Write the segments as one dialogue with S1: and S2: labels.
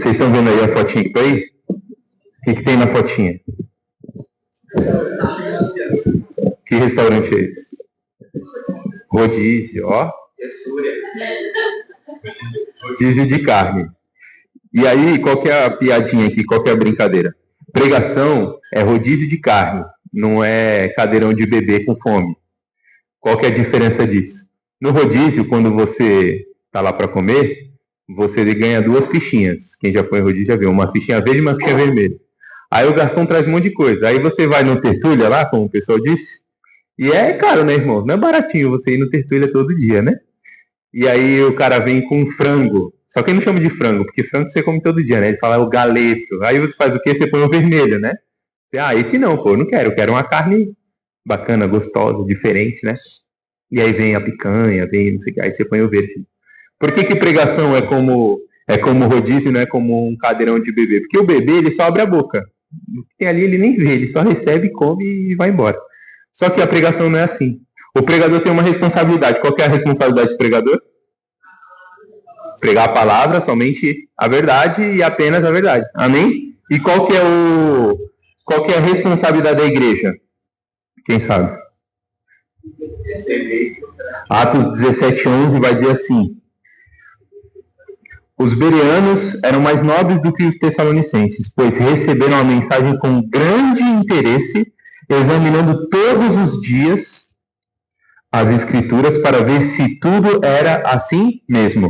S1: Vocês estão vendo aí a fotinha que tá aí? O que tem na fotinha? Que restaurante é esse? Rodízio, ó. Rodízio de carne. E aí, qual que é a piadinha aqui? Qual que é a brincadeira? Pregação é rodízio de carne, não é cadeirão de bebê com fome. Qual que é a diferença disso? No rodízio, quando você tá lá para comer, você ganha 2 fichinhas. Quem já foi em rodízio já viu, uma fichinha verde e uma fichinha vermelha. Aí o garçom traz um monte de coisa. Aí você vai no Tertúlia lá, como o pessoal disse, e é caro, né, irmão? Não é baratinho você ir no Tertúlia todo dia, né? E aí o cara vem com frango. Só que ele não chama de frango, porque frango você come todo dia, né? Ele fala o galeto. Aí você faz o quê? Você põe o vermelho, né? Você, esse não, pô, eu não quero. Eu quero uma carne bacana, gostosa, diferente, né? E aí vem a picanha, vem não sei o que. Aí você põe o verde. Por que pregação é como rodízio, não é como um cadeirão de bebê? Porque o bebê, ele só abre a boca. O que tem ali, ele nem vê. Ele só recebe, come e vai embora. Só que a pregação não é assim. O pregador tem uma responsabilidade. Qual que é a responsabilidade do pregador? Pregar a palavra, somente a verdade e apenas a verdade. Amém? E qual que é a responsabilidade da igreja? Quem sabe? Atos 17:11 vai dizer assim: os bereanos eram mais nobres do que os tessalonicenses, pois receberam a mensagem com grande interesse, examinando todos os dias as escrituras para ver se tudo era assim mesmo.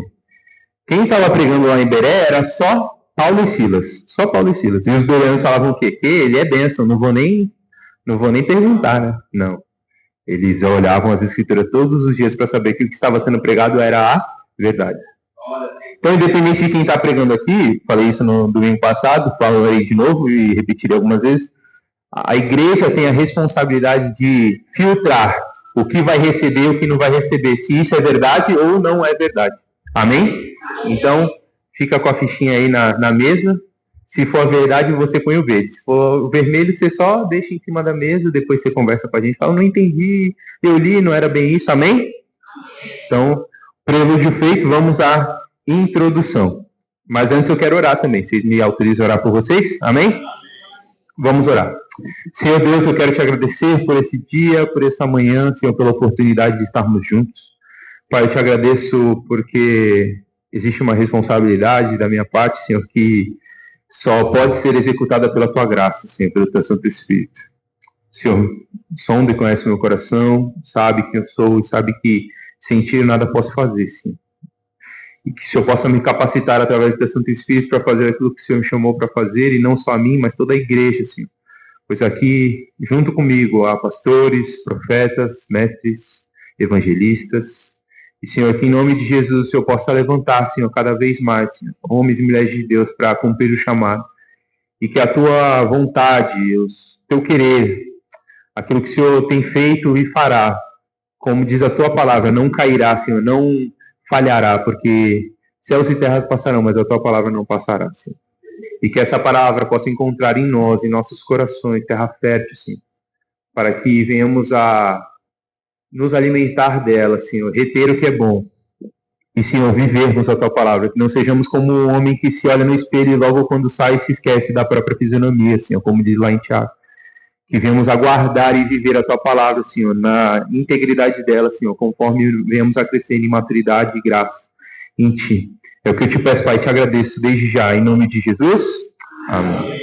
S1: Quem estava pregando lá em Beré era só Paulo e Silas. Só Paulo e Silas. E os bereanos falavam o quê? Que ele é bênção, não vou nem perguntar, né? Não. Eles olhavam as escrituras todos os dias para saber que o que estava sendo pregado era a verdade. Então, independente de quem está pregando aqui, falei isso no domingo passado, falei de novo e repetirei algumas vezes, a igreja tem a responsabilidade de filtrar o que vai receber e o que não vai receber, se isso é verdade ou não é verdade. Amém? Então, fica com a fichinha aí na mesa. Se for a verdade, você põe o verde. Se for o vermelho, você só deixa em cima da mesa, depois você conversa com a gente, fala, não entendi, eu li, não era bem isso, amém? Então, prelúdio feito, vamos à introdução. Mas antes eu quero orar também. Vocês me autorizam a orar por vocês? Amém? Vamos orar. Senhor Deus, eu quero te agradecer por esse dia, por essa manhã, Senhor, pela oportunidade de estarmos juntos. Pai, eu te agradeço porque existe uma responsabilidade da minha parte, Senhor, que só pode ser executada pela tua graça, Senhor, pelo teu Santo Espírito. Senhor, sonda e conhece meu coração, sabe quem eu sou e sabe que sem ti nada posso fazer, Senhor. E que o Senhor possa me capacitar através do teu Santo Espírito para fazer aquilo que o Senhor me chamou para fazer, e não só a mim, mas toda a igreja, Senhor. Pois aqui, junto comigo, há pastores, profetas, mestres, evangelistas. E, Senhor, que em nome de Jesus o Senhor possa levantar, Senhor, cada vez mais, Senhor, homens e mulheres de Deus para cumprir o chamado. E que a tua vontade, o teu querer, aquilo que o Senhor tem feito e fará, como diz a tua palavra, não cairá, Senhor, não falhará, porque céus e terras passarão, mas a tua palavra não passará, Senhor. E que essa palavra possa encontrar em nós, em nossos corações, terra fértil, Senhor, para que venhamos a nos alimentar dela, Senhor, reter o que é bom. E, Senhor, vivermos a tua palavra, que não sejamos como um homem que se olha no espelho e logo quando sai se esquece da própria fisionomia, Senhor, como diz lá em Tiago. Que venhamos aguardar e viver a tua palavra, Senhor, na integridade dela, Senhor, conforme venhamos a crescer em maturidade e graça em ti. É o que eu te peço, Pai, te agradeço desde já, em nome de Jesus. Amém.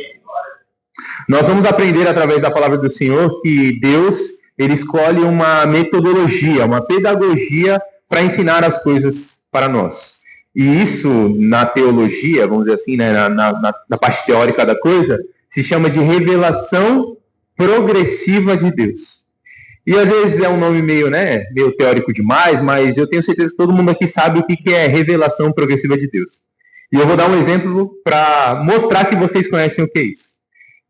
S1: Nós vamos aprender através da palavra do Senhor que Deus, ele escolhe uma metodologia, uma pedagogia para ensinar as coisas para nós. E isso, na teologia, vamos dizer assim, né, na parte teórica da coisa, se chama de revelação progressiva de Deus. E às vezes é um nome meio teórico demais, mas eu tenho certeza que todo mundo aqui sabe o que é revelação progressiva de Deus. E eu vou dar um exemplo para mostrar que vocês conhecem o que é isso.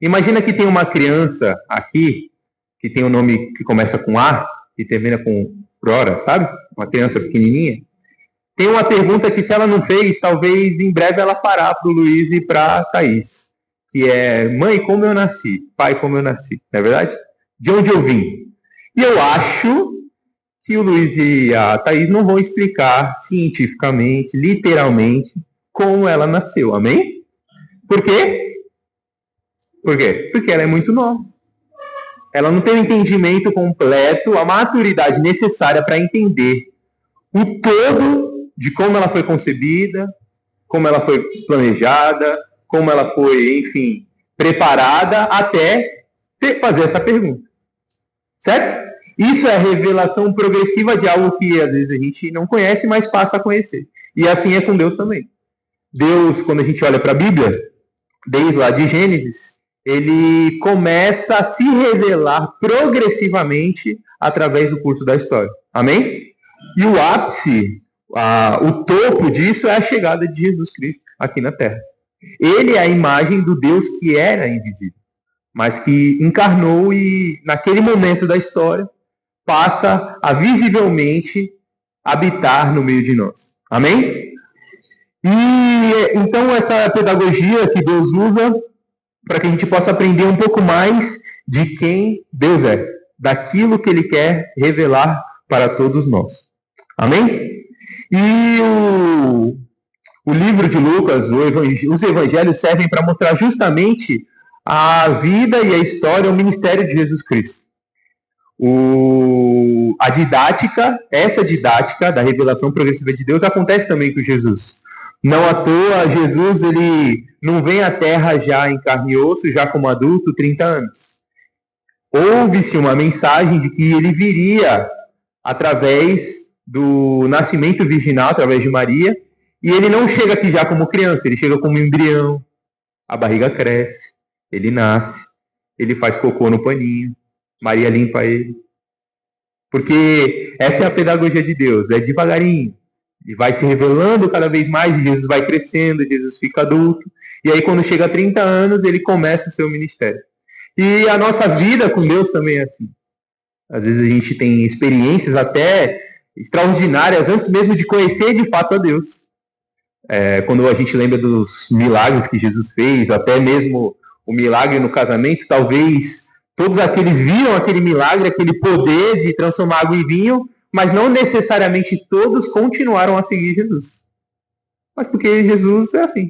S1: Imagina que tem uma criança aqui, que tem um nome que começa com A e termina com Prora, sabe? Uma criança pequenininha. Tem uma pergunta que se ela não fez, talvez em breve ela fará para o Luiz e para a Thaís. Que é, mãe, como eu nasci? Pai, como eu nasci? Não é verdade? De onde eu vim? E eu acho que o Luiz e a Thaís não vão explicar cientificamente, literalmente, como ela nasceu. Amém? Por quê? Por quê? Porque ela é muito nova. Ela não tem o entendimento completo, a maturidade necessária para entender o todo de como ela foi concebida, como ela foi planejada, como ela foi, enfim, preparada até fazer essa pergunta. Certo? Isso é a revelação progressiva de algo que às vezes a gente não conhece, mas passa a conhecer. E assim é com Deus também. Deus, quando a gente olha para a Bíblia, desde lá de Gênesis, ele começa a se revelar progressivamente através do curso da história. Amém? E o ápice, o topo disso é a chegada de Jesus Cristo aqui na Terra. Ele é a imagem do Deus que era invisível, mas que encarnou e, naquele momento da história, passa a visivelmente habitar no meio de nós. Amém? E então essa pedagogia que Deus usa para que a gente possa aprender um pouco mais de quem Deus é, daquilo que Ele quer revelar para todos nós. Amém? E o livro de Lucas, os evangelhos servem para mostrar justamente a vida e a história, o ministério de Jesus Cristo. A didática, essa didática da revelação progressiva de Deus acontece também com Jesus. Não à toa, Jesus ele não vem à Terra já em carne e osso, já como adulto, 30 anos. Houve-se uma mensagem de que ele viria através do nascimento virginal, através de Maria, e ele não chega aqui já como criança, ele chega como embrião, a barriga cresce, ele nasce, ele faz cocô no paninho, Maria limpa ele. Porque essa é a pedagogia de Deus, é devagarinho. E vai se revelando cada vez mais, e Jesus vai crescendo, Jesus fica adulto. E aí quando chega a 30 anos, ele começa o seu ministério. E a nossa vida com Deus também é assim. Às vezes a gente tem experiências até extraordinárias antes mesmo de conhecer de fato a Deus. Quando a gente lembra dos milagres que Jesus fez, até mesmo o milagre no casamento, talvez todos aqueles viram aquele milagre, aquele poder de transformar água em vinho, mas não necessariamente todos continuaram a seguir Jesus. Mas porque Jesus é assim.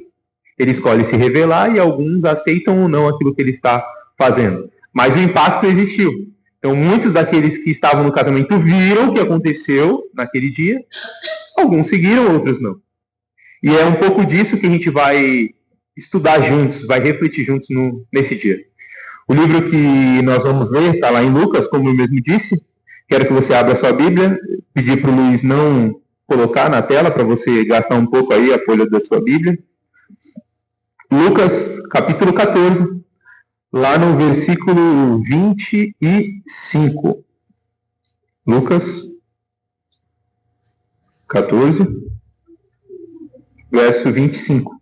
S1: Ele escolhe se revelar e alguns aceitam ou não aquilo que ele está fazendo. Mas o impacto existiu. Então, muitos daqueles que estavam no casamento viram o que aconteceu naquele dia. Alguns seguiram, outros não. E é um pouco disso que a gente vai estudar juntos, vai refletir juntos nesse dia. O livro que nós vamos ler está lá em Lucas, como eu mesmo disse. Quero que você abra a sua Bíblia, pedir para o Luiz não colocar na tela, para você gastar um pouco aí a folha da sua Bíblia. Lucas, capítulo 14, lá no versículo 25. Lucas 14, verso 25.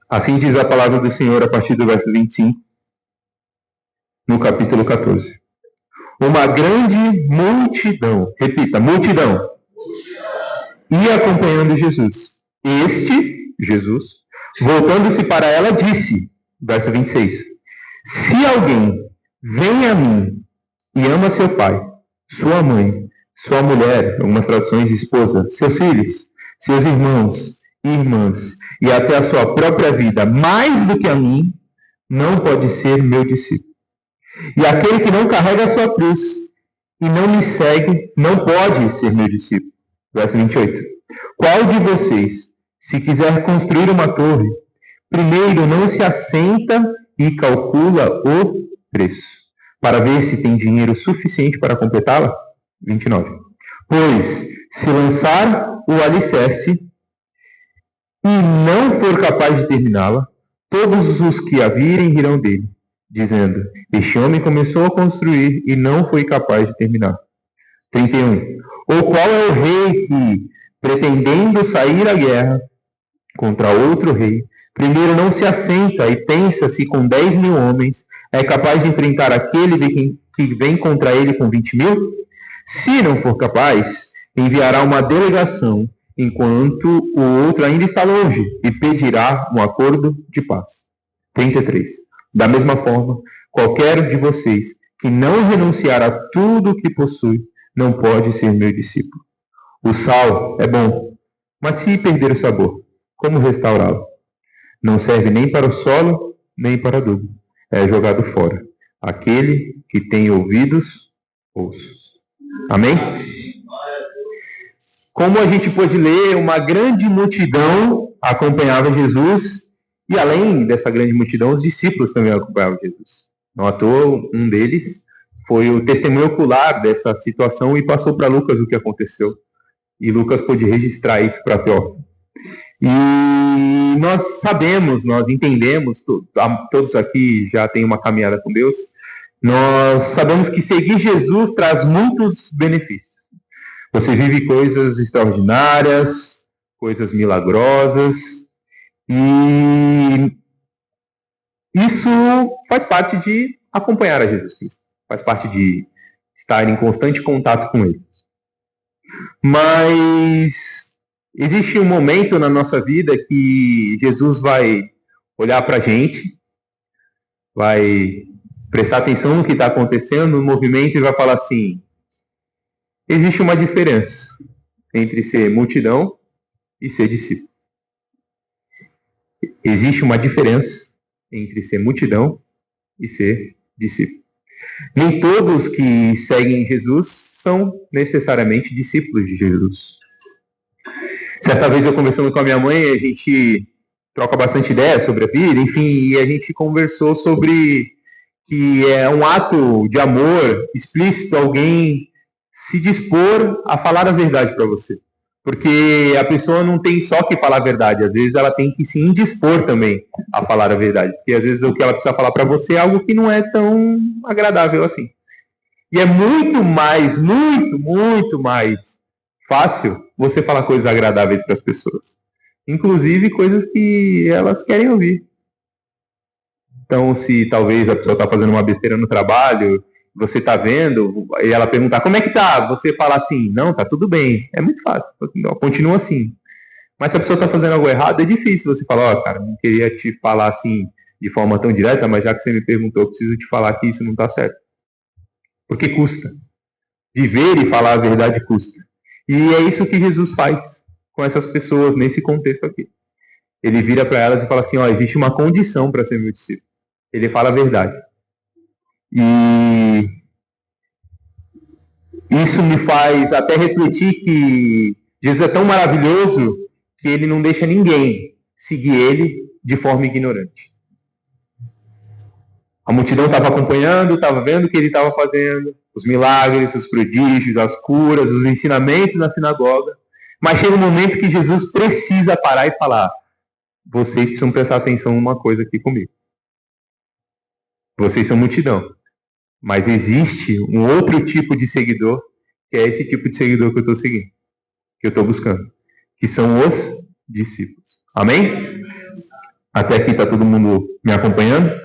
S1: Assim diz a palavra do Senhor a partir do verso 25, no capítulo 14. Uma grande multidão, repita, multidão, ia acompanhando Jesus. Jesus, voltando-se para ela, disse, verso 26, se alguém vem a mim e ama seu pai, sua mãe, sua mulher, algumas traduções, esposa, seus filhos, seus irmãos e irmãs, e até a sua própria vida, mais do que a mim, não pode ser meu discípulo. E aquele que não carrega a sua cruz e não me segue, não pode ser meu discípulo. Verso 28. Qual de vocês, se quiser construir uma torre, primeiro não se assenta e calcula o preço, para ver se tem dinheiro suficiente para completá-la? 29. Pois, se lançar o alicerce e não for capaz de terminá-la, todos os que a virem rirão dele, dizendo, este homem começou a construir e não foi capaz de terminar. 31. Ou qual é o rei que, pretendendo sair à guerra contra outro rei, primeiro não se assenta e pensa se com 10.000 homens é capaz de enfrentar aquele que vem contra ele com 20.000? Se não for capaz, enviará uma delegação enquanto o outro ainda está longe, e pedirá um acordo de paz. 33. Da mesma forma, qualquer de vocês que não renunciar a tudo o que possui, não pode ser meu discípulo. O sal é bom, mas se perder o sabor, como restaurá-lo? Não serve nem para o solo, nem para adubo. É jogado fora. Aquele que tem ouvidos, ouça. Amém? Como a gente pôde ler, uma grande multidão acompanhava Jesus, e além dessa grande multidão, os discípulos também acompanhavam Jesus. Não à toa, um deles foi o testemunho ocular dessa situação e passou para Lucas o que aconteceu. E Lucas pôde registrar isso para Teófilo. E nós sabemos, nós entendemos, todos aqui já têm uma caminhada com Deus, nós sabemos que seguir Jesus traz muitos benefícios. Você vive coisas extraordinárias, coisas milagrosas, e isso faz parte de acompanhar a Jesus Cristo, faz parte de estar em constante contato com Ele. Mas existe um momento na nossa vida que Jesus vai olhar para a gente, vai prestar atenção no que está acontecendo, no movimento, e vai falar assim: existe uma diferença entre ser multidão e ser discípulo. Existe uma diferença entre ser multidão e ser discípulo. Nem todos que seguem Jesus são necessariamente discípulos de Jesus. Certa vez eu conversando com a minha mãe, a gente troca bastante ideia sobre a vida, enfim, e a gente conversou sobre que é um ato de amor explícito alguém se dispor a falar a verdade para você. Porque a pessoa não tem só que falar a verdade, às vezes ela tem que se indispor também a falar a verdade. Porque às vezes o que ela precisa falar para você é algo que não é tão agradável assim. E é muito mais fácil você falar coisas agradáveis para as pessoas. Inclusive coisas que elas querem ouvir. Então, se talvez a pessoa está fazendo uma besteira no trabalho, você está vendo, e ela perguntar, como é que tá? Você falar assim, não, tá tudo bem. É muito fácil, continua assim. Mas se a pessoa está fazendo algo errado, é difícil você falar, ó, cara, não queria te falar assim de forma tão direta, mas já que você me perguntou, eu preciso te falar que isso não está certo. Porque custa. Viver e falar a verdade custa. E é isso que Jesus faz com essas pessoas nesse contexto aqui. Ele vira para elas e fala assim, ó, existe uma condição para ser meu discípulo. Ele fala a verdade. E isso me faz até refletir que Jesus é tão maravilhoso que ele não deixa ninguém seguir ele de forma ignorante. A multidão estava acompanhando, estava vendo o que ele estava fazendo, os milagres, os prodígios, as curas, os ensinamentos na sinagoga. Mas chega um momento que Jesus precisa parar e falar, vocês precisam prestar atenção numa coisa aqui comigo. Vocês são multidão. Mas existe um outro tipo de seguidor, que é esse tipo de seguidor que eu estou seguindo, que eu estou buscando, que são os discípulos. Amém? Até aqui está todo mundo me acompanhando?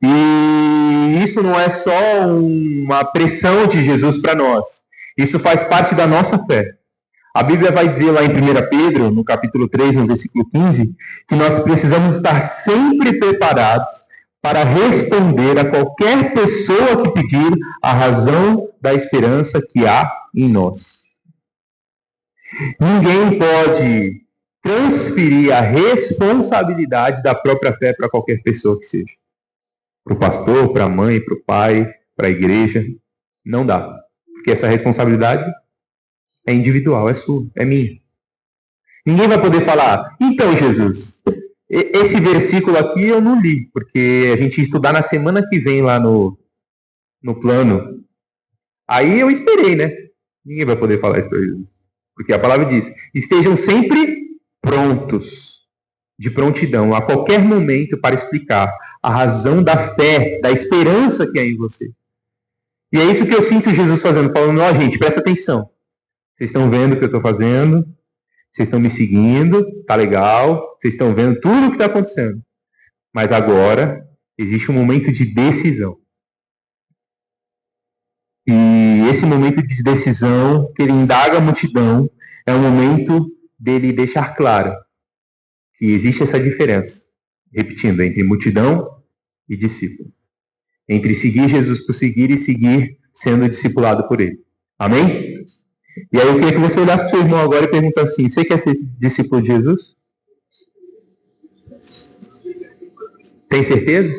S1: E isso não é só uma pressão de Jesus para nós. Isso faz parte da nossa fé. A Bíblia vai dizer lá em 1 Pedro, no capítulo 3, no versículo 15, que nós precisamos estar sempre preparados para responder a qualquer pessoa que pedir a razão da esperança que há em nós. Ninguém pode transferir a responsabilidade da própria fé para qualquer pessoa que seja. Para o pastor, para a mãe, para o pai, para a igreja. Não dá. Porque essa responsabilidade é individual, é sua, é minha. Ninguém vai poder falar, então Jesus, esse versículo aqui eu não li, porque a gente ia estudar na semana que vem lá no plano. Aí eu esperei, né? Ninguém vai poder falar isso para Jesus. Porque a palavra diz, estejam sempre prontos, de prontidão, a qualquer momento para explicar a razão da fé, da esperança que há em você. E é isso que eu sinto Jesus fazendo, falando, ó, gente, presta atenção. Vocês estão vendo o que eu estou fazendo, vocês estão me seguindo, tá legal, vocês estão vendo tudo o que está acontecendo. Mas agora existe um momento de decisão. E esse momento de decisão, que ele indaga a multidão, é o momento dele deixar claro que existe essa diferença, repetindo, entre multidão e discípulo. Entre seguir Jesus por seguir e seguir sendo discipulado por ele. Amém? E aí eu queria que você olhasse para o seu irmão agora e perguntasse assim: você quer ser discípulo de Jesus? Tem certeza?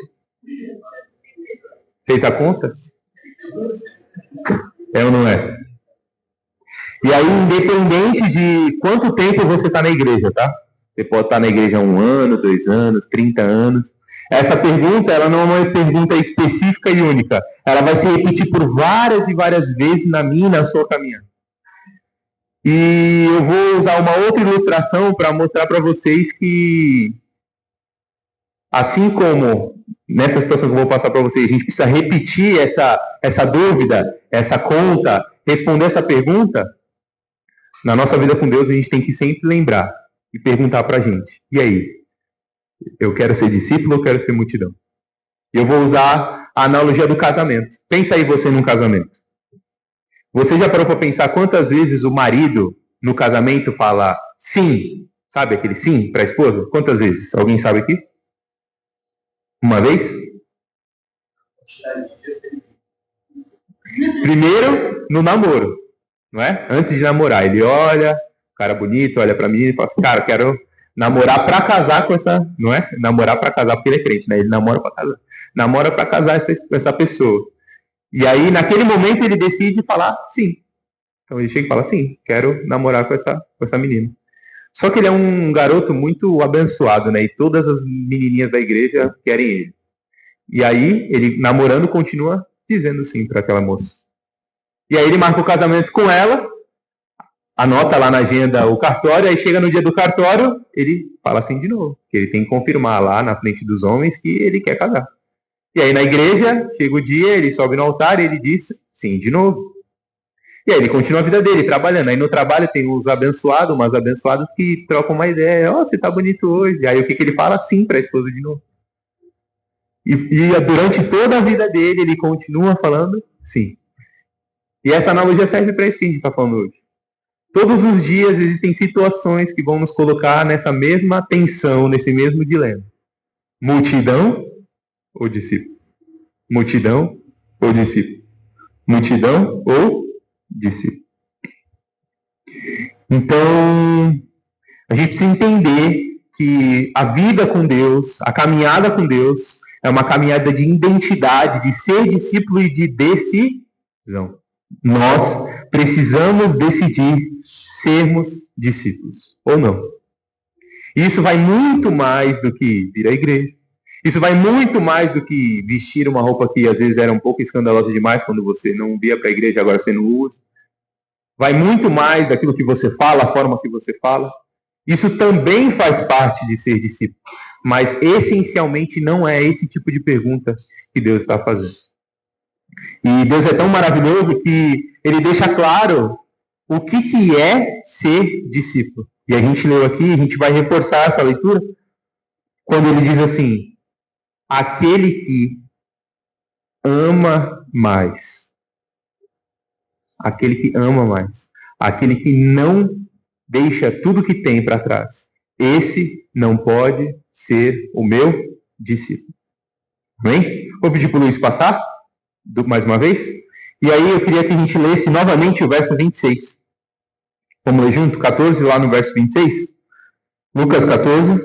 S1: Fez a conta? É ou não é? E aí, independente de quanto tempo você está na igreja, tá? Você pode estar na igreja há 1 ano, 2 anos, 30 anos. Essa pergunta, ela não é uma pergunta específica e única. Ela vai se repetir por várias e várias vezes na minha e na sua caminhada. E eu vou usar uma outra ilustração para mostrar para vocês que, assim como nessa situação que eu vou passar para vocês, a gente precisa repetir essa dúvida, essa conta, responder essa pergunta, na nossa vida com Deus a gente tem que sempre lembrar e perguntar para a gente: e aí? Eu quero ser discípulo ou quero ser multidão? E eu vou usar a analogia do casamento. Pensa aí você num casamento. Você já parou para pensar quantas vezes o marido no casamento fala sim? Sabe aquele sim para a esposa? Quantas vezes? Alguém sabe aqui? Uma vez? Primeiro, no namoro, não é? Antes de namorar, ele olha, cara bonito, olha para mim e fala assim: cara, quero namorar para casar com essa, não é? Namorar para casar, porque ele é crente, né? Ele namora para casar. Namora para casar essa pessoa. E aí, naquele momento, ele decide falar sim. Então ele chega e fala: sim, quero namorar com essa menina. Só que ele é um garoto muito abençoado, né? E todas as menininhas da igreja querem ele. E aí, ele, namorando, continua dizendo sim para aquela moça. E aí ele marca o casamento com ela, anota lá na agenda o cartório, aí chega no dia do cartório, ele fala assim de novo, que ele tem que confirmar lá na frente dos homens que ele quer casar. E aí na igreja, chega o dia, ele sobe no altar e ele diz sim de novo. E aí ele continua a vida dele, trabalhando. Aí no trabalho tem uns abençoados, umas abençoadas que trocam uma ideia: ó, você tá bonito hoje. Aí o que ele fala? Sim para a esposa de novo. E durante toda a vida dele, ele continua falando sim. E essa analogia serve para isso que a gente está falando hoje. Todos os dias existem situações que vão nos colocar nessa mesma tensão, nesse mesmo dilema. Multidão ou discípulo? Multidão ou discípulo? Multidão ou discípulo? Então, a gente precisa entender que a vida com Deus, a caminhada com Deus, é uma caminhada de identidade, de ser discípulo e de decisão. Nós precisamos decidir sermos discípulos, ou não. Isso vai muito mais do que vir à igreja. Isso vai muito mais do que vestir uma roupa que às vezes era um pouco escandalosa demais quando você não via para a igreja, agora você não usa. Vai muito mais daquilo que você fala, a forma que você fala. Isso também faz parte de ser discípulo. Mas essencialmente não é esse tipo de pergunta que Deus está fazendo. E Deus é tão maravilhoso que ele deixa claro o que é ser discípulo. E a gente leu aqui, a gente vai reforçar essa leitura, quando ele diz assim: aquele que ama mais. Aquele que ama mais. Aquele que não deixa tudo que tem para trás. Esse não pode ser o meu discípulo. Amém? Vou pedir para o Luiz passar, mais uma vez. E aí eu queria que a gente lesse novamente o verso 26. Vamos ler junto? 14, lá no verso 26. Lucas 14,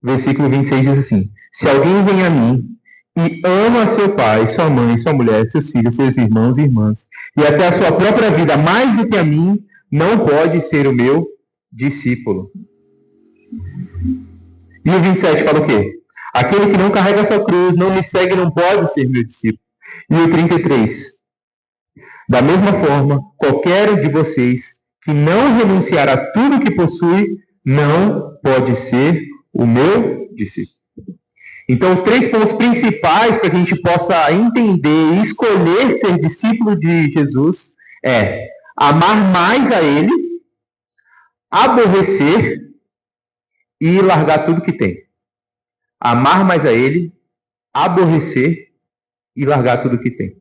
S1: versículo 26 diz assim: se alguém vem a mim e ama seu pai, sua mãe, sua mulher, seus filhos, seus irmãos e irmãs, e até a sua própria vida mais do que a mim, não pode ser o meu discípulo. E o 27 fala o quê? Aquele que não carrega a sua cruz, não me segue, não pode ser meu discípulo. E o 33. Da mesma forma, qualquer de vocês que não renunciar a tudo que possui, não pode ser o meu discípulo. Então, os 3 pontos principais para que a gente possa entender e escolher ser discípulo de Jesus é amar mais a Ele, aborrecer e largar tudo que tem. Amar mais a Ele, aborrecer e largar tudo que tem.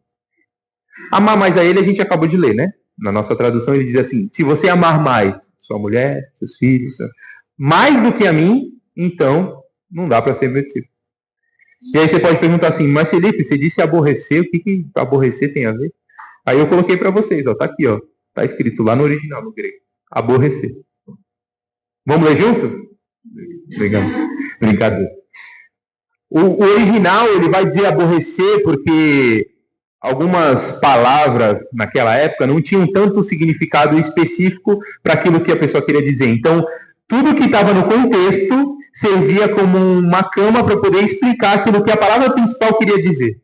S1: Amar mais a Ele a gente acabou de ler, né? Na nossa tradução ele diz assim: se você amar mais sua mulher, seus filhos, mais do que a mim, então não dá para ser meu discípulo. E aí você pode perguntar assim: mas Felipe, você disse aborrecer, o que aborrecer tem a ver? Aí eu coloquei para vocês, ó, tá aqui, ó. Está escrito lá no original, no grego. Aborrecer. Vamos ler junto? Legal. Brincadeira. O original, ele vai dizer aborrecer porque algumas palavras naquela época não tinham tanto significado específico para aquilo que a pessoa queria dizer. Então, tudo que estava no contexto servia como uma cama para poder explicar aquilo que a palavra principal queria dizer.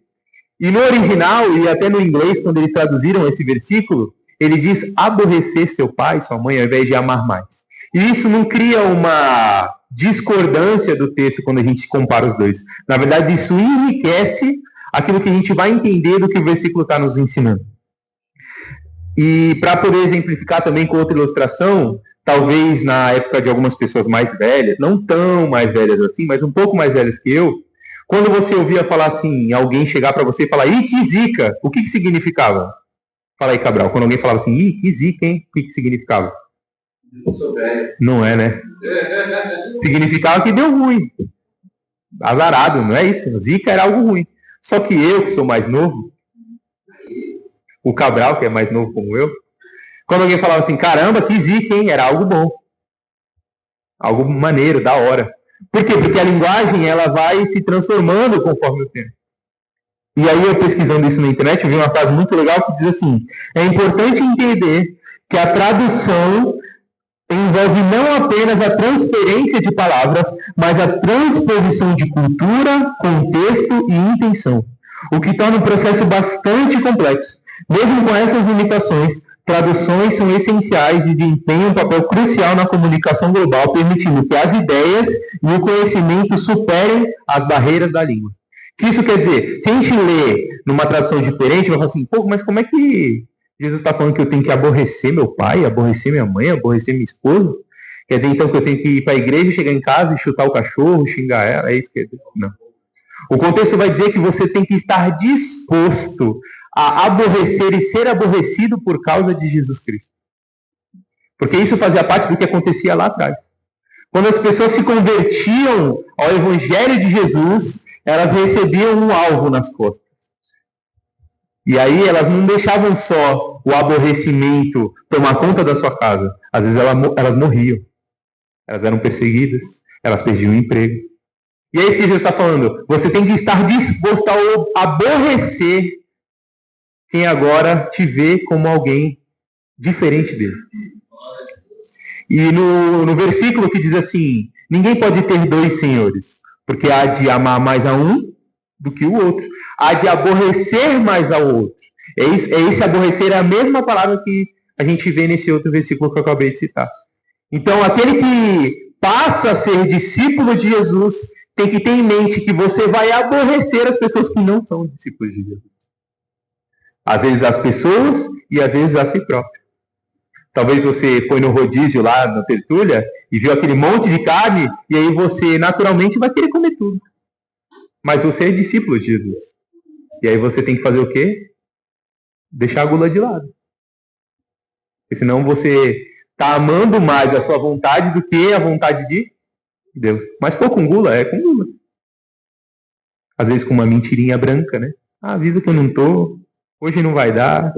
S1: E no original, e até no inglês, quando eles traduziram esse versículo, ele diz aborrecer seu pai, sua mãe, ao invés de amar mais. E isso não cria uma discordância do texto quando a gente compara os dois. Na verdade, isso enriquece aquilo que a gente vai entender do que o versículo está nos ensinando. E para poder exemplificar também com outra ilustração, talvez na época de algumas pessoas mais velhas, não tão mais velhas assim, mas um pouco mais velhas que eu, quando você ouvia falar assim, alguém chegar para você e falar, ih, que zica, o que significava? Fala aí, Cabral, quando alguém falava assim, ih, que zica, hein? O que significava?
S2: Não sou velho.
S1: Não é, né? Significava que deu ruim. Azarado, não é isso? Zica era algo ruim. Só que eu, que sou mais novo, o Cabral, que é mais novo como eu, quando alguém falava assim, caramba, que zica, hein? Era algo bom. Algo maneiro, da hora. Por quê? Porque a linguagem, ela vai se transformando conforme o tempo. E aí, eu pesquisando isso na internet, eu vi uma frase muito legal que diz assim, é importante entender que a tradução envolve não apenas a transferência de palavras, mas a transposição de cultura, contexto e intenção, o que torna um processo bastante complexo. Mesmo com essas limitações, traduções são essenciais e desempenham um papel crucial na comunicação global, permitindo que as ideias e o conhecimento superem as barreiras da língua. O que isso quer dizer? Se a gente lê numa tradução diferente, vai falar assim, pô, mas como é que Jesus está falando que eu tenho que aborrecer meu pai, aborrecer minha mãe, aborrecer minha esposa? Quer dizer, então, que eu tenho que ir para a igreja, chegar em casa e chutar o cachorro, xingar ela? É isso que quer dizer? Não. O contexto vai dizer que você tem que estar disposto a aborrecer e ser aborrecido por causa de Jesus Cristo. Porque isso fazia parte do que acontecia lá atrás. Quando as pessoas se convertiam ao Evangelho de Jesus, elas recebiam um alvo nas costas. E aí elas não deixavam só o aborrecimento tomar conta da sua casa. Às vezes elas morriam. Elas eram perseguidas. Elas perdiam o emprego. E é isso que Jesus está falando. Você tem que estar disposto a aborrecer quem agora te vê como alguém diferente dele. E no versículo que diz assim, ninguém pode ter dois senhores, porque há de amar mais a um do que o outro. Há de aborrecer mais ao outro. Esse aborrecer é a mesma palavra que a gente vê nesse outro versículo que eu acabei de citar. Então, aquele que passa a ser discípulo de Jesus tem que ter em mente que você vai aborrecer as pessoas que não são discípulos de Jesus. Às vezes as pessoas e às vezes a si próprio. Talvez você foi no rodízio lá na tertúlia e viu aquele monte de carne e aí você naturalmente vai querer comer tudo. Mas você é discípulo de Jesus. E aí você tem que fazer o quê? Deixar a gula de lado. Porque senão você está amando mais a sua vontade do que a vontade de Deus. Mas pô, com gula? É com gula. Às vezes com uma mentirinha branca, né? Ah, avisa que eu não tô. Hoje não vai dar.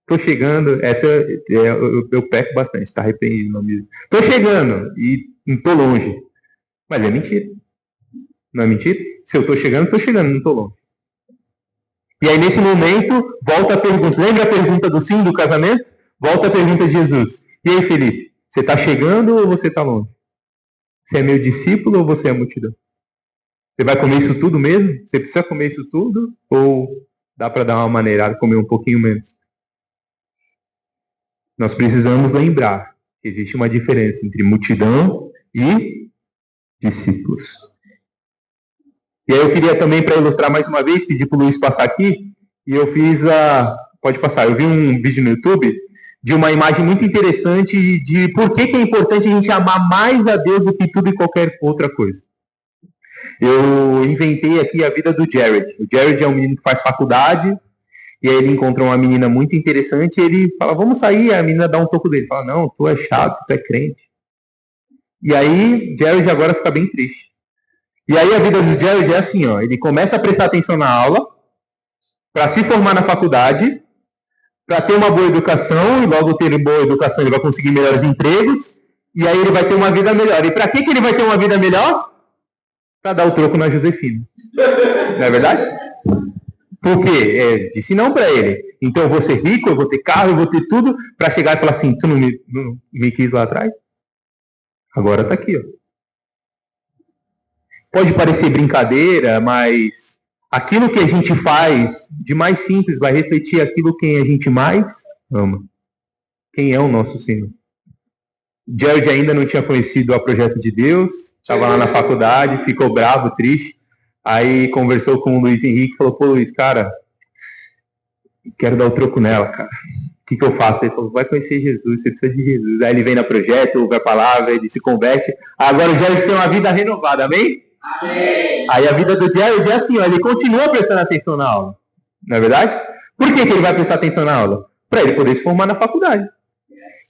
S1: Tô chegando. Essa eu peco bastante, tá repreendido no nome de Deus. Tô chegando e não tô longe. Mas é mentira. Não é mentira? Se eu tô chegando, não tô longe. E aí, nesse momento, volta a pergunta. Lembra a pergunta do sim do casamento? Volta a pergunta de Jesus. E aí, Felipe? Você está chegando ou você está longe? Você é meu discípulo ou você é a multidão? Você vai comer isso tudo mesmo? Você precisa comer isso tudo? Ou dá para dar uma maneirada, comer um pouquinho menos? Nós precisamos lembrar que existe uma diferença entre multidão e discípulos. E aí eu queria também, para ilustrar mais uma vez, pedir para o Luiz passar aqui, e eu fiz a... Pode passar. Eu vi um vídeo no YouTube de uma imagem muito interessante de por que é importante a gente amar mais a Deus do que tudo e qualquer outra coisa. Eu inventei aqui a vida do Jared. O Jared é um menino que faz faculdade, e aí ele encontrou uma menina muito interessante, e ele fala, vamos sair, a menina dá um toco dele. Fala, não, tu é chato, tu é crente. E aí, Jared agora fica bem triste. E aí a vida do Jared é assim, ó, ele começa a prestar atenção na aula, para se formar na faculdade, para ter uma boa educação, e logo ter boa educação ele vai conseguir melhores empregos, e aí ele vai ter uma vida melhor. E para que ele vai ter uma vida melhor? Para dar o troco na Josefina. Não é verdade? Por quê? Disse não para ele. Então eu vou ser rico, eu vou ter carro, eu vou ter tudo, para chegar e falar assim, tu não me quis lá atrás? Agora está aqui, ó. Pode parecer brincadeira, mas aquilo que a gente faz de mais simples vai refletir aquilo que a gente mais ama. Quem é o nosso Senhor? Jared ainda não tinha conhecido o projeto de Deus, estava lá na faculdade, ficou bravo, triste. Aí conversou com o Luiz Henrique e falou, pô Luiz, cara, quero dar o troco nela, cara. O que eu faço? Ele falou, vai conhecer Jesus, você precisa de Jesus. Aí ele vem na projeto, ouve a palavra, ele se converte. Agora o Jared tem uma vida renovada, amém? Amém. Aí a vida do Jared é assim, ó, ele continua prestando atenção na aula. Não é verdade? Por que ele vai prestar atenção na aula? Para ele poder se formar na faculdade.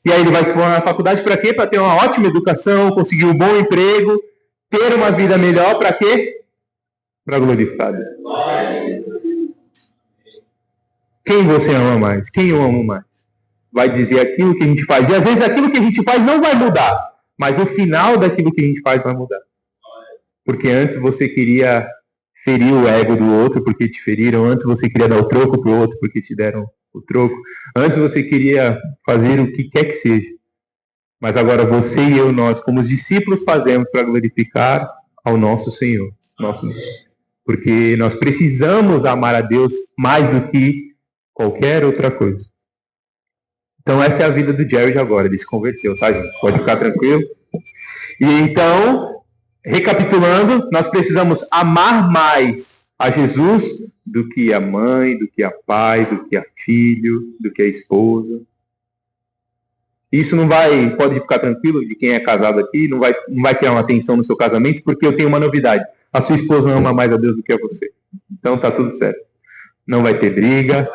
S1: E aí ele vai se formar na faculdade para quê? Para ter uma ótima educação, conseguir um bom emprego, ter uma vida melhor, para quê? Para glorificar Deus. Quem você ama mais? Quem eu amo mais? Vai dizer aquilo que a gente faz. E às vezes aquilo que a gente faz não vai mudar, mas o final daquilo que a gente faz vai mudar. Porque antes você queria ferir o ego do outro porque te feriram, antes você queria dar o troco para o outro porque te deram o troco, antes você queria fazer o que quer que seja. Mas agora você e eu, nós, como os discípulos, fazemos para glorificar ao nosso Senhor, nosso Deus. Porque nós precisamos amar a Deus mais do que qualquer outra coisa. Então essa é a vida do Jared agora, ele se converteu, tá, gente? Pode ficar tranquilo. E então, recapitulando, nós precisamos amar mais a Jesus do que a mãe, do que a pai, do que a filho, do que a esposa. Isso não vai, pode ficar tranquilo, de quem é casado aqui, não vai criar uma tensão no seu casamento, porque eu tenho uma novidade. A sua esposa não ama mais a Deus do que a você. Então tá tudo certo. Não vai ter briga,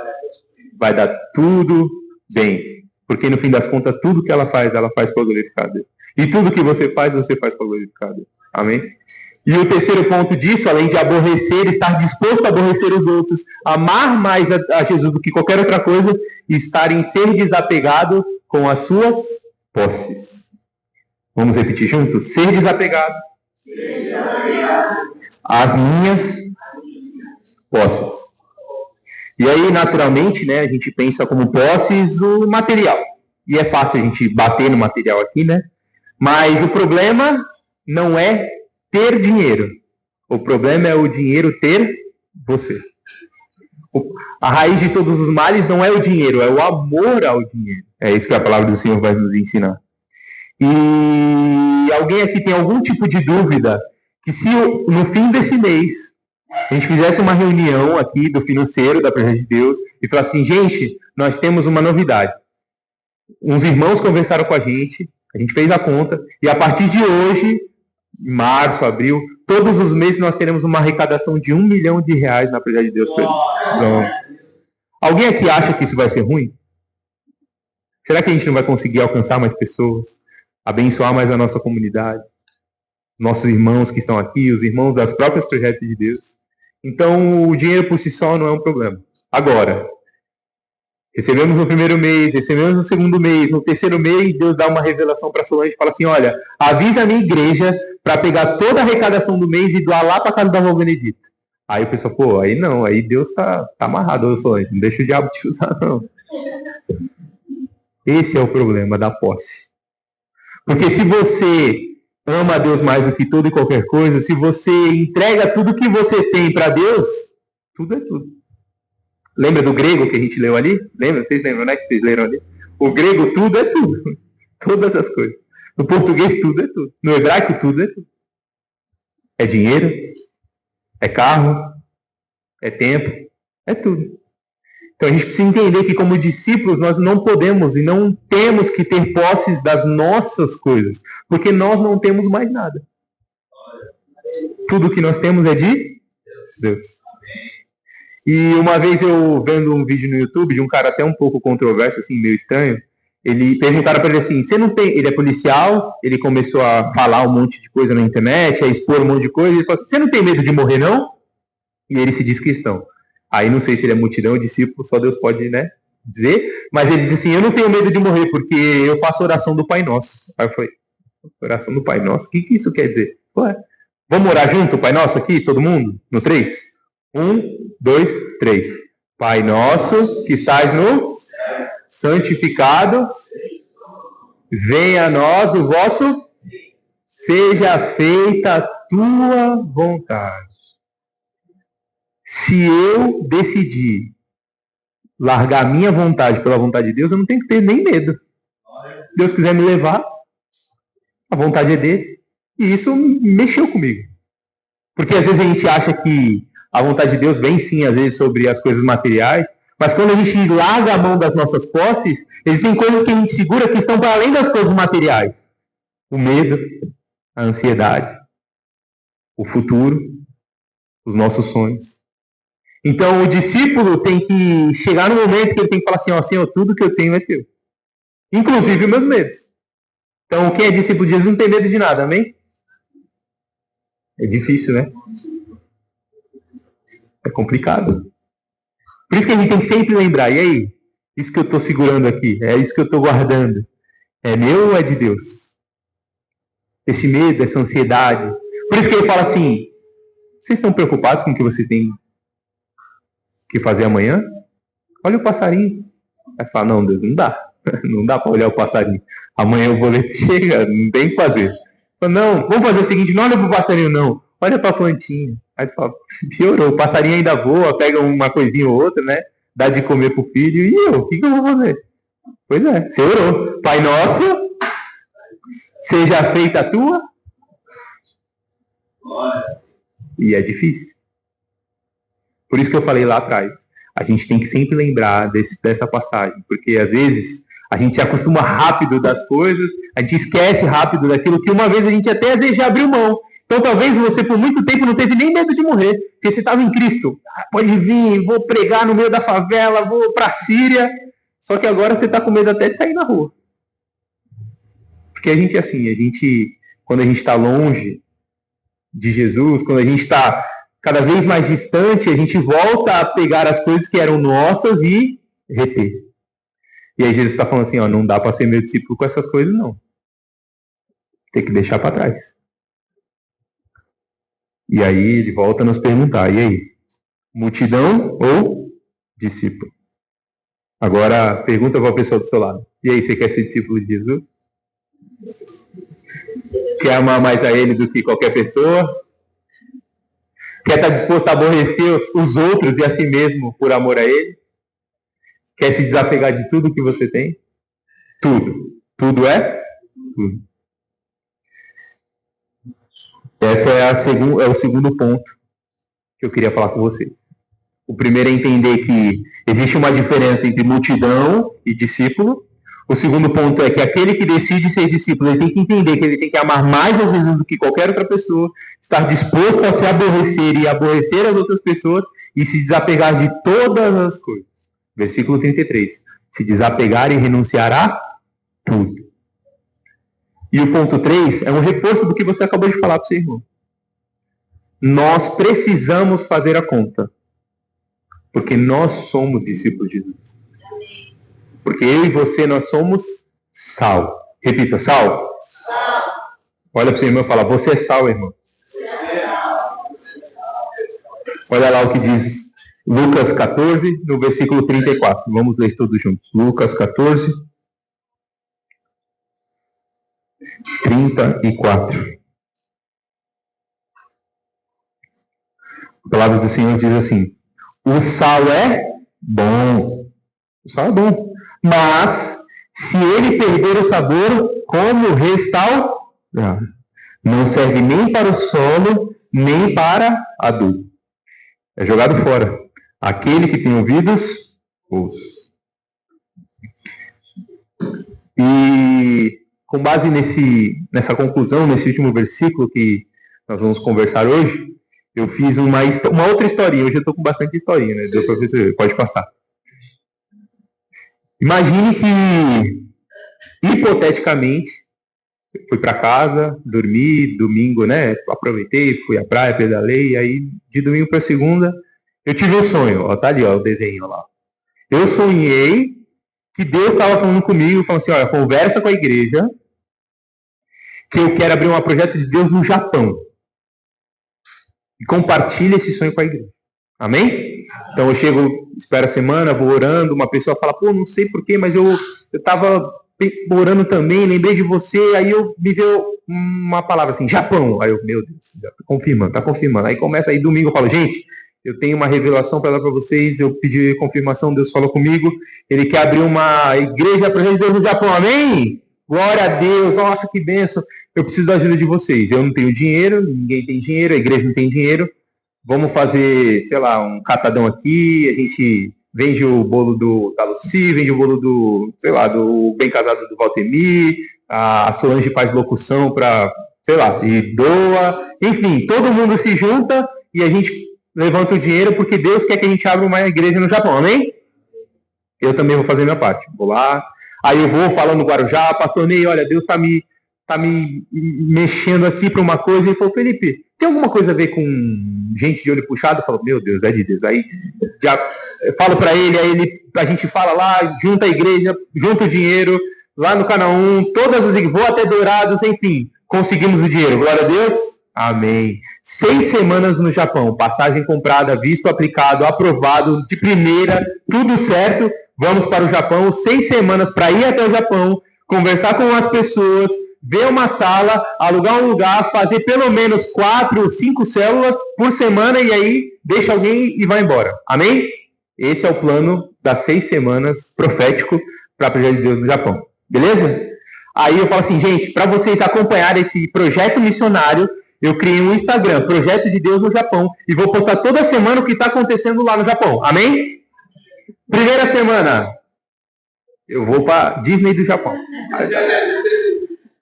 S1: vai dar tudo bem. Porque no fim das contas, tudo que ela faz para glorificar a Deus. E tudo que você faz para glorificar a Deus. Amém? E o terceiro ponto disso, além de aborrecer, estar disposto a aborrecer os outros, amar mais a Jesus do que qualquer outra coisa, estar em ser desapegado com as suas posses. Vamos repetir juntos? Ser desapegado às minhas posses. E aí, naturalmente, né, a gente pensa como posses o material. E é fácil a gente bater no material aqui, né? Mas o problema não é ter dinheiro. O problema é o dinheiro ter você. A raiz de todos os males não é o dinheiro, é o amor ao dinheiro. É isso que a palavra do Senhor vai nos ensinar. E alguém aqui tem algum tipo de dúvida que se no fim desse mês a gente fizesse uma reunião aqui do financeiro da Presença de Deus e falasse assim, gente, nós temos uma novidade. Uns irmãos conversaram com a gente fez a conta, e a partir de hoje, em março, abril, todos os meses nós teremos uma arrecadação de R$1 milhão na Presença de Deus. Então, alguém aqui acha que isso vai ser ruim? Será que a gente não vai conseguir alcançar mais pessoas? Abençoar mais a nossa comunidade? Nossos irmãos que estão aqui, os irmãos das próprias projetos de Deus? Então, o dinheiro por si só não é um problema. Agora, recebemos no primeiro mês, recebemos no segundo mês, no terceiro mês, Deus dá uma revelação para Solange e fala assim, olha, avisa a minha igreja para pegar toda a arrecadação do mês e doar lá para a casa da avó Benedita. Aí o pessoal, pô, aí não, aí Deus tá amarrado, Solange, não deixa o diabo te usar, não. Esse é o problema da posse. Porque se você ama a Deus mais do que tudo e qualquer coisa, se você entrega tudo que você tem para Deus, tudo é tudo. Lembra do grego que a gente leu ali? Lembra? Vocês lembram, né? Que vocês leram ali? O grego, tudo é tudo. Todas as coisas. No português, tudo é tudo. No hebraico, tudo é tudo. É dinheiro, é carro, é tempo, é tudo. Então a gente precisa entender que como discípulos nós não podemos e não temos que ter posses das nossas coisas. Porque nós não temos mais nada. Tudo que nós temos é de Deus. E uma vez eu vendo um vídeo no YouTube de um cara até um pouco controverso, assim, meio estranho, ele perguntaram para ele assim, você não tem... Ele é policial, ele começou a falar um monte de coisa na internet, a expor um monte de coisa, ele falou assim, você não tem medo de morrer, não? E ele se diz cristão. Aí não sei se ele é multidão ou discípulo, só Deus pode, né, dizer, mas ele disse assim, eu não tenho medo de morrer, porque eu faço oração do Pai Nosso. Aí eu falei, oração do Pai Nosso? O que isso quer dizer? Ué, vamos orar junto, Pai Nosso, aqui, todo mundo? No 3? 1, 2, 3. Pai Nosso, que estás no santificado, venha a nós o vosso, seja feita a tua vontade. Se eu decidir largar a minha vontade pela vontade de Deus, eu não tenho que ter nem medo. Se Deus quiser me levar, a vontade é dele. E isso mexeu comigo. Porque às vezes a gente acha que a vontade de Deus vem sim, às vezes, sobre as coisas materiais, mas quando a gente larga a mão das nossas posses, existem coisas que a gente segura que estão para além das coisas materiais. O medo, a ansiedade, o futuro, os nossos sonhos. Então, o discípulo tem que chegar no momento que ele tem que falar assim, ó, Senhor, tudo que eu tenho é teu. Inclusive os meus medos. Então, quem é discípulo de Jesus não tem medo de nada, amém? É difícil, né? É complicado. Por isso que a gente tem que sempre lembrar, e aí? Isso que eu estou segurando aqui, é isso que eu estou guardando. É meu ou é de Deus? Esse medo, essa ansiedade. Por isso que ele fala assim, vocês estão preocupados com o que você tem que fazer amanhã? Olha o passarinho. Aí você fala, não, Deus, não dá. Não dá para olhar o passarinho. Amanhã o boleto chega, não tem o que fazer. Fala, não, vamos fazer o seguinte, não olha para o passarinho não, olha para a plantinha. Aí você fala, piorou, o passarinho ainda voa, pega uma coisinha ou outra, né? Dá de comer pro filho, e eu? O que eu vou fazer? Pois é, você orou. Pai nosso, seja feita a tua. E é difícil. Por isso que eu falei lá atrás. A gente tem que sempre lembrar dessa passagem. Porque às vezes a gente se acostuma rápido das coisas, a gente esquece rápido daquilo que uma vez a gente até às vezes já abriu mão. Então talvez você por muito tempo não teve nem medo de morrer, porque você estava em Cristo. Pode vir, vou pregar no meio da favela, vou para a Síria. Só que agora você está com medo até de sair na rua. Porque a gente é assim, quando a gente está longe de Jesus, quando a gente está cada vez mais distante, a gente volta a pegar as coisas que eram nossas e reter. E aí Jesus está falando assim, ó, não dá para ser meu discípulo com essas coisas, não. Tem que deixar para trás. E aí ele volta a nos perguntar, e aí? Multidão ou discípulo? Agora, pergunta para a pessoa do seu lado. E aí, você quer ser discípulo de Jesus? Quer amar mais a ele do que qualquer pessoa? Quer estar disposto a aborrecer os outros e a si mesmo por amor a ele? Quer se desapegar de tudo que você tem? Tudo. Tudo é? Tudo. Esse é o segundo ponto que eu queria falar com você. O primeiro é entender que existe uma diferença entre multidão e discípulo. O segundo ponto é que aquele que decide ser discípulo, ele tem que entender que ele tem que amar mais a Jesus do que qualquer outra pessoa, estar disposto a se aborrecer e aborrecer as outras pessoas e se desapegar de todas as coisas. Versículo 33. Se desapegar e renunciar a tudo. E o ponto 3 é um reforço do que você acabou de falar para o seu irmão. Nós precisamos fazer a conta. Porque nós somos discípulos de Jesus. Porque eu e você, nós somos sal. Repita, sal. Sal. Olha para o seu irmão e fala, você é sal, irmão. Olha lá o que diz Lucas 14, no versículo 34. Vamos ler todos juntos. Lucas 14, 34. A palavra do Senhor diz assim, o sal é bom. O sal é bom. Mas, se ele perder o sabor, como restaurar? Não serve nem para o solo, nem para adubo. É jogado fora. Aquele que tem ouvidos, ouça. E, com base nessa conclusão, nesse último versículo que nós vamos conversar hoje, eu fiz uma outra historinha. Hoje eu estou com bastante historinha, né? Deu professor, pode passar. Imagine que, hipoteticamente, eu fui para casa, dormi, domingo, né? Aproveitei, fui à praia, pedalei, e aí de domingo para segunda, eu tive um sonho, ó, tá ali, ó, o desenho lá. Eu sonhei que Deus estava falando comigo, falando assim, olha, conversa com a igreja, que eu quero abrir um projeto de Deus no Japão. E compartilha esse sonho com a igreja. Amém? Então eu chego, espero a semana, vou orando, uma pessoa fala, pô, não sei porquê, mas eu estava orando também, lembrei de você, aí me deu uma palavra assim, Japão. Aí eu, meu Deus, já tá confirmando. Aí começa, aí domingo eu falo, gente, eu tenho uma revelação para dar para vocês, eu pedi confirmação, Deus falou comigo, ele quer abrir uma igreja para Deus no Japão, amém? Glória a Deus, nossa, que bênção. Eu preciso da ajuda de vocês. Eu não tenho dinheiro, ninguém tem dinheiro, a igreja não tem dinheiro. Vamos fazer, sei lá, um catadão aqui, a gente vende o bolo da Lucy, vende o bolo do, sei lá, do Bem Casado do Valtemir, a Solange faz locução para, sei lá, e doa. Enfim, todo mundo se junta e a gente levanta o dinheiro porque Deus quer que a gente abra uma igreja no Japão, amém? Eu também vou fazer minha parte. Vou lá, aí eu vou falando no Guarujá, pastor Ney, olha, Deus tá me mexendo aqui para uma coisa. E ele falou, Felipe, tem alguma coisa a ver com gente de olho puxado? Eu falo, meu Deus, é de Deus. Aí já eu falo para ele, a gente fala lá, junta a igreja, junta o dinheiro, lá no Canal 1, todas as igrejas, vou até Dourados, enfim, conseguimos o dinheiro. Glória a Deus. Amém. 6 semanas no Japão, passagem comprada, visto aplicado, aprovado, de primeira, tudo certo. Vamos para o Japão, 6 semanas para ir até o Japão, conversar com as pessoas, ver uma sala, alugar um lugar, fazer pelo menos 4, 5 células por semana e aí deixa alguém e vai embora. Amém? Esse é o plano das 6 semanas profético para a Projeto de Deus no Japão. Beleza? Aí eu falo assim, gente, para vocês acompanharem esse projeto missionário, eu criei um Instagram, Projeto de Deus no Japão, e vou postar toda semana o que está acontecendo lá no Japão. Amém? Primeira semana, eu vou para Disney do Japão.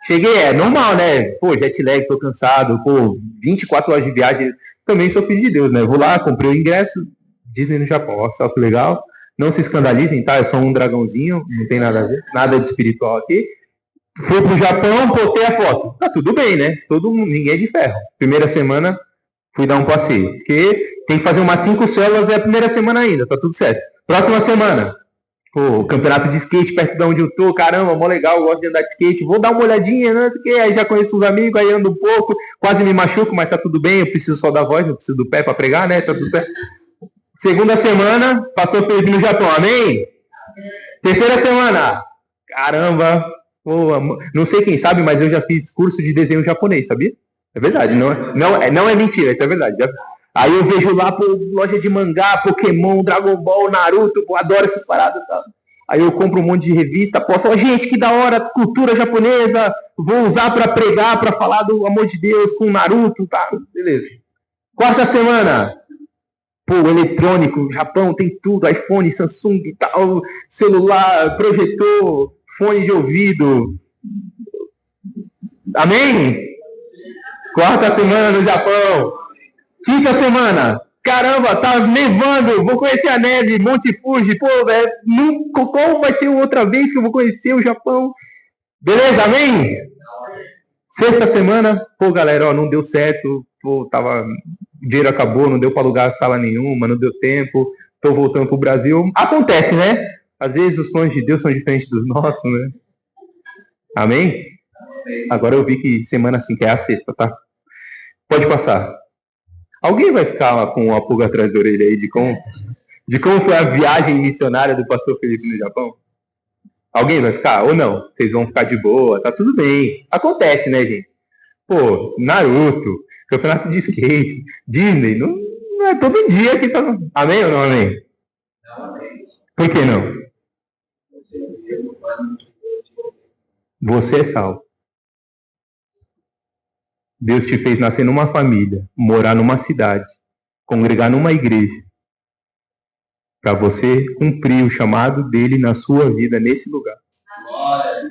S1: Cheguei, é normal, né? Pô, jet lag, tô cansado, pô, 24 horas de viagem, também sou filho de Deus, né? Vou lá, comprei o ingresso, Disney no Japão, ó, só que legal. Não se escandalizem, tá? Eu sou um dragãozinho, não tem nada a ver, nada de espiritual aqui. Fui pro Japão, postei a foto. Tá tudo bem, né? Ninguém é de ferro. Primeira semana, fui dar um passeio. Porque tem que fazer umas 5 células, é a primeira semana ainda, tá tudo certo. Próxima semana, pô, campeonato de skate perto de onde eu tô, caramba, mó legal, gosto de andar de skate, vou dar uma olhadinha, né? Aí já conheço os amigos, aí ando um pouco, quase me machuco, mas tá tudo bem, eu preciso só da voz, não preciso do pé pra pregar, né? Tá tudo certo. Segunda semana, passou Felipe no Japão, amém? Terceira semana, caramba, pô, não sei quem sabe, mas eu já fiz curso de desenho japonês, sabia? É verdade, não é mentira, isso é verdade. Aí eu vejo lá, pô, loja de mangá, Pokémon, Dragon Ball, Naruto, pô, adoro essas paradas, tá? Aí eu compro um monte de revista, posto, gente, que da hora, cultura japonesa, vou usar pra pregar, pra falar do amor de Deus com Naruto, tá? Beleza. Quarta semana, pô, eletrônico, Japão tem tudo, iPhone, Samsung e tal, celular, projetor, fone de ouvido. Amém? Quarta semana no Japão. Quinta semana, caramba, tá nevando, vou conhecer a neve, Monte Fuji, pô, velho, qual vai ser outra vez que eu vou conhecer o Japão? Beleza, amém? Sexta semana, pô, galera, ó, não deu certo, pô, o dinheiro acabou, não deu para alugar sala nenhuma, não deu tempo, tô voltando pro Brasil. Acontece, né? Às vezes os planos de Deus são diferentes dos nossos, né? Amém? Agora eu vi que semana 5 é a sexta, tá? Pode passar. Alguém vai ficar com uma pulga atrás da orelha aí de como foi a viagem missionária do pastor Felipe no Japão? Alguém vai ficar? Ou não? Vocês vão ficar de boa, tá tudo bem. Acontece, né, gente? Pô, Naruto, campeonato de skate, Disney, não é todo dia que tá... Amém ou não amém?
S2: Não, amém.
S1: Por que não? Você é salvo. Deus te fez nascer numa família, morar numa cidade, congregar numa igreja, para você cumprir o chamado dele na sua vida, nesse lugar.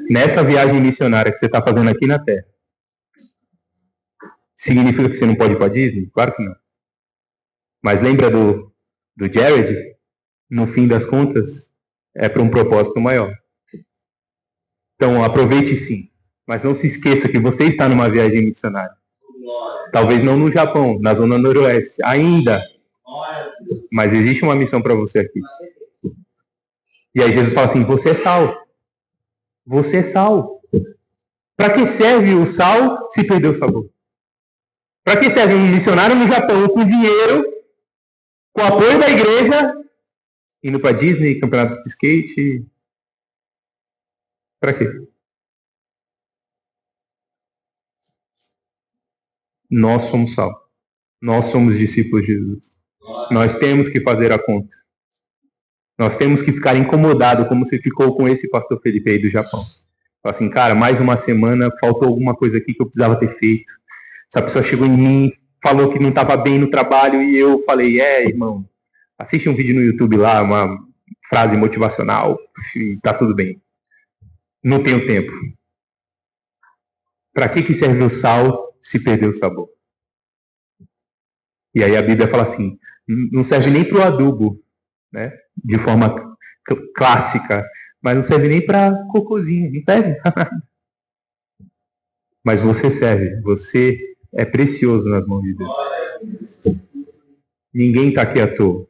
S1: Nessa viagem missionária que você está fazendo aqui na Terra. Significa que você não pode ir para Disney? Claro que não. Mas lembra do Jared? No fim das contas, é para um propósito maior. Então, aproveite sim. Mas não se esqueça que você está numa viagem missionária. Talvez não no Japão, na zona noroeste, ainda. Mas existe uma missão para você aqui. E aí Jesus fala assim, você é sal. Você é sal. Para que serve o sal se perdeu o sabor? Para que serve um missionário no Japão com dinheiro, com o apoio da igreja, indo para Disney, campeonatos de skate? Para quê? Nós somos sal. Nós somos discípulos de Jesus. Nós temos que fazer a conta. Nós temos que ficar incomodados, como você ficou com esse pastor Felipe aí do Japão. Fala assim, cara, mais uma semana, faltou alguma coisa aqui que eu precisava ter feito. Essa pessoa chegou em mim, falou que não estava bem no trabalho, e eu falei, irmão, assiste um vídeo no YouTube lá, uma frase motivacional, e tá tudo bem. Não tenho tempo. Para que serve o sal se perder o sabor? E aí a Bíblia fala assim, não serve nem para o adubo, né? De forma clássica, mas não serve nem para cocôzinho, não serve. Mas você serve, você é precioso nas mãos de Deus. Ninguém está aqui à toa.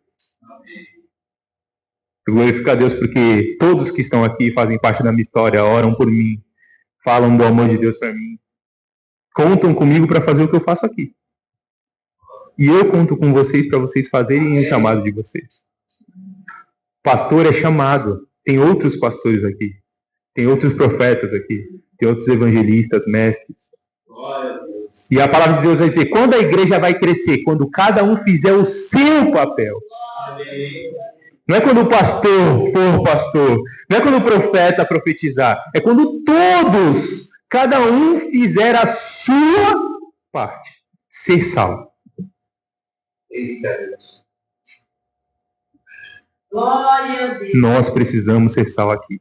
S1: Eu glorifico a Deus porque todos que estão aqui fazem parte da minha história, oram por mim, falam do amor de Deus para mim, contam comigo para fazer o que eu faço aqui. E eu conto com vocês para vocês fazerem o chamado de vocês. Pastor é chamado. Tem outros pastores aqui. Tem outros profetas aqui. Tem outros evangelistas, mestres. E a palavra de Deus vai dizer, quando a igreja vai crescer? Quando cada um fizer o seu papel. Não é quando o pastor for pastor. Não é quando o profeta profetizar. É quando todos, cada um fizer a sua parte. Ser sal.
S3: Glória a Deus.
S1: Nós precisamos ser sal aqui.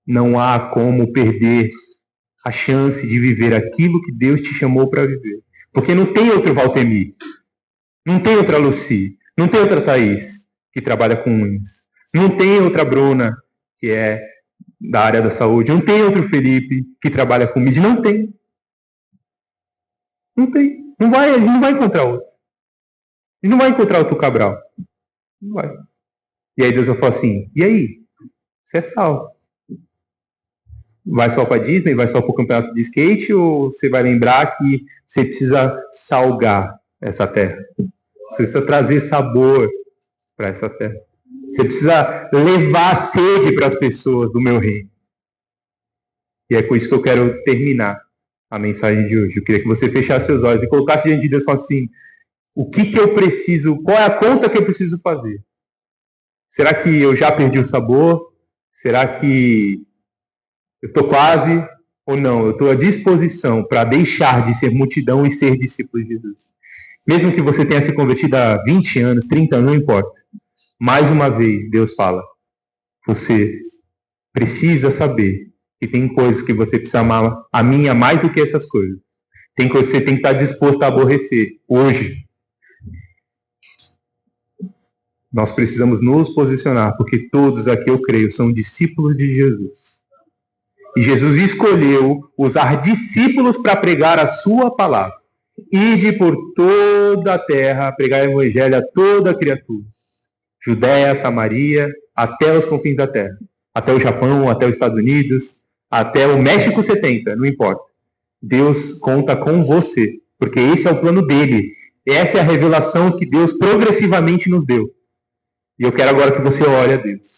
S1: Não há como perder a chance de viver aquilo que Deus te chamou para viver. Porque não tem outro Valtemir. Não tem outra Lucy. Não tem outra Thaís que trabalha com unhas. Não tem outra Bruna que é da área da saúde. Não tem outro Felipe que trabalha com mídia. Não tem. Não tem. A gente não vai encontrar outro. A gente não vai encontrar outro Cabral. Não vai. E aí Deus vai falar assim, e aí? Você é sal. Vai só para Disney? Vai só para o campeonato de skate? Ou você vai lembrar que você precisa salgar essa terra? Você precisa trazer sabor para essa terra. Você precisa levar sede para as pessoas do meu reino. E é com isso que eu quero terminar a mensagem de hoje. Eu queria que você fechasse seus olhos e colocasse diante de Deus e falasse assim, o que eu preciso, qual é a conta que eu preciso fazer? Será que eu já perdi o sabor? Será que eu estou quase ou não? Eu estou à disposição para deixar de ser multidão e ser discípulo de Jesus. Mesmo que você tenha se convertido há 20 anos, 30 anos, não importa. Mais uma vez, Deus fala, você precisa saber que tem coisas que você precisa amar a mim mais do que essas coisas. Tem coisas que você tem que estar disposto a aborrecer hoje. Nós precisamos nos posicionar, porque todos aqui, eu creio, são discípulos de Jesus. E Jesus escolheu usar discípulos para pregar a sua palavra. Ide por toda a terra, pregar o evangelho a toda criatura. Judéia, Samaria, até os confins da terra. Até o Japão, até os Estados Unidos, até o México 70, não importa. Deus conta com você, porque esse é o plano dele. Essa é a revelação que Deus progressivamente nos deu. E eu quero agora que você ore a Deus.